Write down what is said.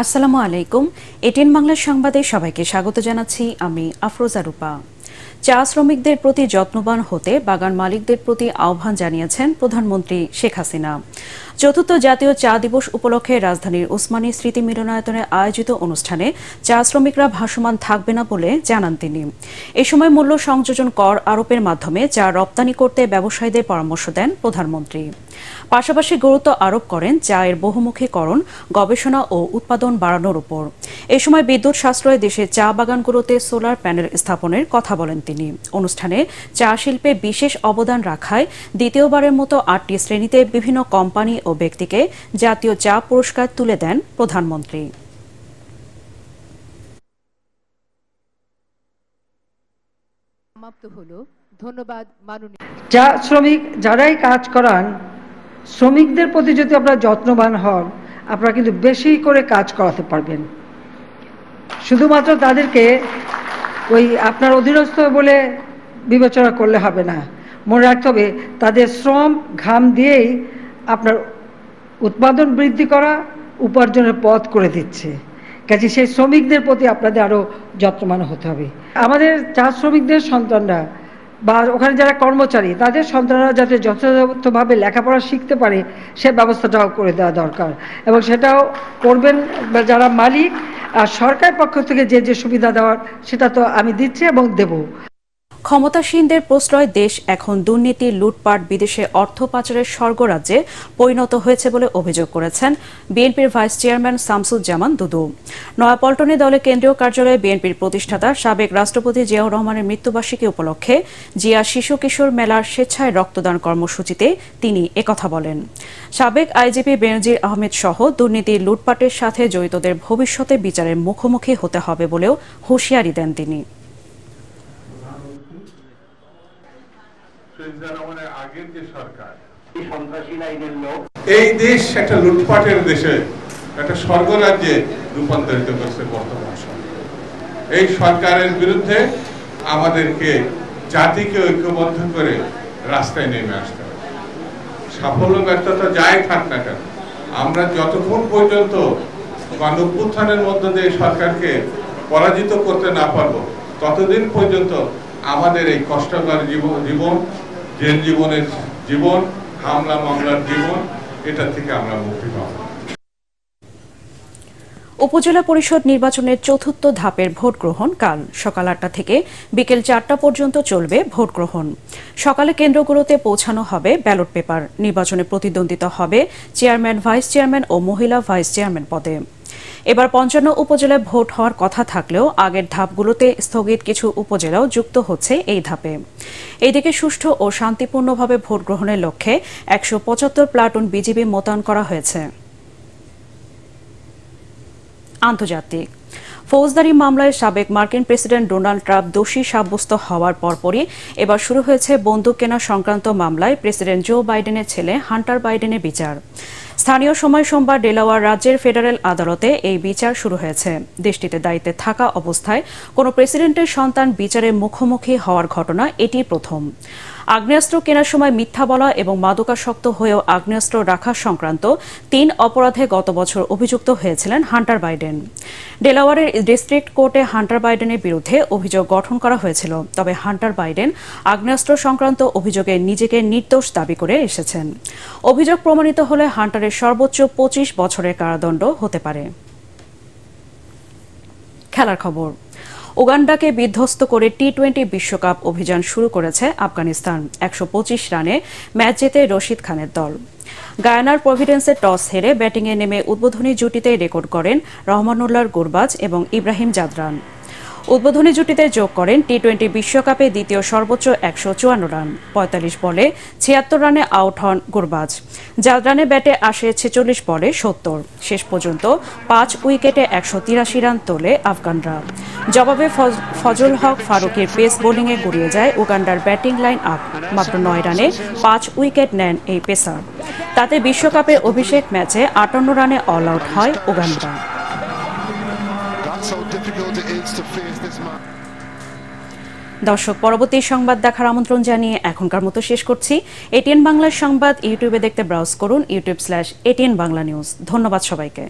আসসালামু আলাইকুম। এটিএন বাংলার সংবাদে সবাইকে স্বাগত জানাচ্ছি আমি আফরোজা রূপা। চা শ্রমিকদের প্রতি যত্নবান হতে বাগান মালিকদের প্রতি আহ্বান জানিয়েছেন প্রধানমন্ত্রী শেখ হাসিনা। চতুর্থ জাতীয় চা দিবস উপলক্ষে রাজধানীর ওসমানী স্মৃতি মিলনায়তনে আয়োজিত অনুষ্ঠানে চা শ্রমিকরা ভাসমান থাকবে না বলে জানান তিনি। এ সময় মূল্য সংযোজন কর আরোপের মাধ্যমে চা রপ্তানি করতে ব্যবসায়ীদের পরামর্শ দেন প্রধানমন্ত্রী। পাশাপাশি গুরুত্ব আরোপ করেন চায়ের বহুমুখীকরণ, গবেষণা ও উৎপাদন বাড়ানোর উপর। এ সময় বিদ্যুৎ সাশ্রয়ে দেশে চা বাগানগুলোতে সোলার প্যানেল স্থাপনের কথা বলেন তিনি। অনুষ্ঠানে চা শিল্পে বিশেষ অবদান রাখায় দ্বিতীয়বারের মতো ৮টি শ্রেণীতে বিভিন্ন কোম্পানি ও ব্যক্তিকে জাতীয় চা পুরস্কার তুলে দেন প্রধানমন্ত্রী। ধন্যবাদ মাননীয় চা শ্রমিক যারাই কাজ করান, শ্রমিকদের প্রতি যদি আপনারা যত্নবান হন, আপনারা কিন্তু বেশি করে কাজ করাতে পারবেন। শুধুমাত্র তাদেরকে ওই আপনার অধীনস্থ বলে বিবেচনা করলে হবে না। মনে রাখতে হবে তাদের শ্রম ঘাম দিয়েই আপনার উৎপাদন বৃদ্ধি করা, উপার্জনের পথ করে দিচ্ছে। কাজে সেই শ্রমিকদের প্রতি আপনাদের আরও যত্নবান হতে হবে। আমাদের চা শ্রমিকদের সন্তানরা বা ওখানে যারা কর্মচারী, তাদের সন্তানরা যাতে যথাযথভাবে লেখাপড়া শিখতে পারে সে ব্যবস্থাটাও করে দেওয়া দরকার, এবং সেটাও করবেন যারা মালিক। আর সরকার পক্ষ থেকে যে যে সুবিধা দেওয়ার সেটা তো আমি দিচ্ছি এবং দেব। ক্ষমতাসীনদের প্রশ্রয় দেশ এখন দুর্নীতি, লুটপাট, বিদেশে অর্থ পাচারের স্বর্গরাজ্যে পরিণত হয়েছে বলে অভিযোগ করেছেন বিএনপির ভাইস চেয়ারম্যান শামসুজ্জামান দুদু। নয়াপল্টনে দলের কেন্দ্রীয় কার্যালয়ে বিএনপির প্রতিষ্ঠাতা সাবেক রাষ্ট্রপতি জিয়াউর রহমানের মৃত্যুবার্ষিকী উপলক্ষে জিয়া শিশু কিশোর মেলার স্বেচ্ছায় রক্তদান কর্মসূচিতে তিনি একথা বলেন। সাবেক আইজিপি বেনজির আহমেদ সহ দুর্নীতি, লুটপাটের সাথে জড়িতদের ভবিষ্যতে বিচারের মুখোমুখি হতে হবে বলেও হুঁশিয়ারি দেন তিনি। এই দেশ একটা লুটপাটের দেশে, একটা স্বর্গরাজ্যে রূপান্তরিত করছে বর্তমান সরকার। এই সরকারের বিরুদ্ধে আমাদেরকে জাতিকে ঐক্যবদ্ধ করে রাস্তায় নেমে আসতে হবে। সাফল্য ব্যর্থতা যাই থাক না কেন, আমরা যতক্ষণ পর্যন্ত গণঅভ্যুত্থানের মধ্য দিয়ে সরকারকে পরাজিত করতে না পারবো, ততদিন পর্যন্ত আমাদের এই কষ্টকর জীবন, জেল জীবনের জীবন, হামলা মামলার জীবন, এটা থেকে আমরা মুক্তি পাব। উপজেলা পরিষদ নির্বাচনের চতুর্থ ধাপের ভোট গ্রহণ কাল সকাল ৮টা থেকে বিকেল ৪টা পর্যন্ত চলবে ভোট গ্রহণ। সকালে কেন্দ্রগুলোতে পৌঁছানো হবে ব্যালট পেপার। নির্বাচনে প্রতিদ্বন্দ্বিতা হবে চেয়ারম্যান, ভাইস চেয়ারম্যান ও মহিলা ভাইস চেয়ারম্যান পদে। এবার ৫৫ উপজেলায় ভোট হওয়ার কথা থাকলেও আগের ধাপগুলোতে স্থগিত কিছু উপজেলাও যুক্ত হচ্ছে এই ধাপে। এইদিকে সুষ্ঠু ও শান্তিপূর্ণভাবে ভোট গ্রহণের লক্ষ্যে ১৭৫ প্লাটুন বিজিবি মোতায়েন করা হয়েছে। আন্তর্জাতিক ফৌজদারি মামলায় সাবেক মার্কিন প্রেসিডেন্ট ডোনাল্ড ট্রাম্প দোষী সাব্যস্ত হওয়ার পরপরই এবার শুরু হয়েছে বন্দুক কেনা সংক্রান্ত মামলায় প্রেসিডেন্ট জো বাইডেনের ছেলে হান্টার বাইডেনের বিচার। স্থানীয় সময় সোমবার ডেলাওয়ার রাজ্যের ফেডারেল আদালতে এই বিচার শুরু হয়েছে। দেশটিতে দায়িত্বে থাকা অবস্থায় কোনো প্রেসিডেন্টের সন্তান বিচারের মুখোমুখি হওয়ার ঘটনা এটি প্রথম। আগ্নেয়াস্ত্র কেনার সময় মিথ্যা বলা এবং মাদকাসক্ত হয়েও আগ্নেয়াস্ত্র রাখা সংক্রান্ত ৩ অপরাধে গত বছর অভিযুক্ত হয়েছিলেন হান্টার বাইডেন। ডেলাওয়ারের ডিস্ট্রিক্ট কোর্টে হান্টার বাইডেনের বিরুদ্ধে অভিযোগ গঠন করা হয়েছিল, তবে হান্টার বাইডেন আগ্নেয়াস্ত্র সংক্রান্ত অভিযোগে নিজেকে নির্দোষ দাবি করে এসেছেন। অভিযোগ প্রমাণিত হলে হান্টারের সর্বোচ্চ ২৫ বছরের কারাদণ্ড হতে পারে। খেলার খবর। উগান্ডাকে বিধ্বস্ত করে টি-20 বিশ্বকাপ অভিযান শুরু করেছে আফগানিস্তান। ১২৫ রানে ম্যাচ জেতে রশিদ খানের দল। গায়ানার প্রভিডেন্সে টস হেরে ব্যাটিংয়ে নেমে উদ্বোধনী জুটিতে রেকর্ড করেন রহমানুল্লাহ গুরবাজ এবং ইব্রাহিম জাদরান। উদ্বোধনী জুটিতে যোগ করেন টি-20 বিশ্বকাপে দ্বিতীয় সর্বোচ্চ ১৫৪ রান। ৪৫ বলে ৭৬ রানে আউট হন গুরবাজ। জাদরানের ব্যাটে আসে ৪৬ বলে ৭০। শেষ পর্যন্ত ৫ উইকেটে ১৮৩ রান তোলে আফগানরা। জবাবে ফজল হক ফারুকের পেস বোলিংয়ে গড়িয়ে যায় উগান্ডার ব্যাটিং লাইন আপ। মাত্র ৯ রানে ৫ উইকেট নেন এই পেসার। তাতে বিশ্বকাপের অভিষেক ম্যাচে ৫৮ রানে অল আউট হয় উগান্ডা। দর্শক, পরবর্তী সংবাদ দেখার আমন্ত্রণ জানিয়ে এখনকার মতো শেষ করছি। এটিএন বাংলার সংবাদ ইউটিউবে দেখতে ব্রাউজ করুন youtube.com/ATN Bangla News। ধন্যবাদ সবাইকে।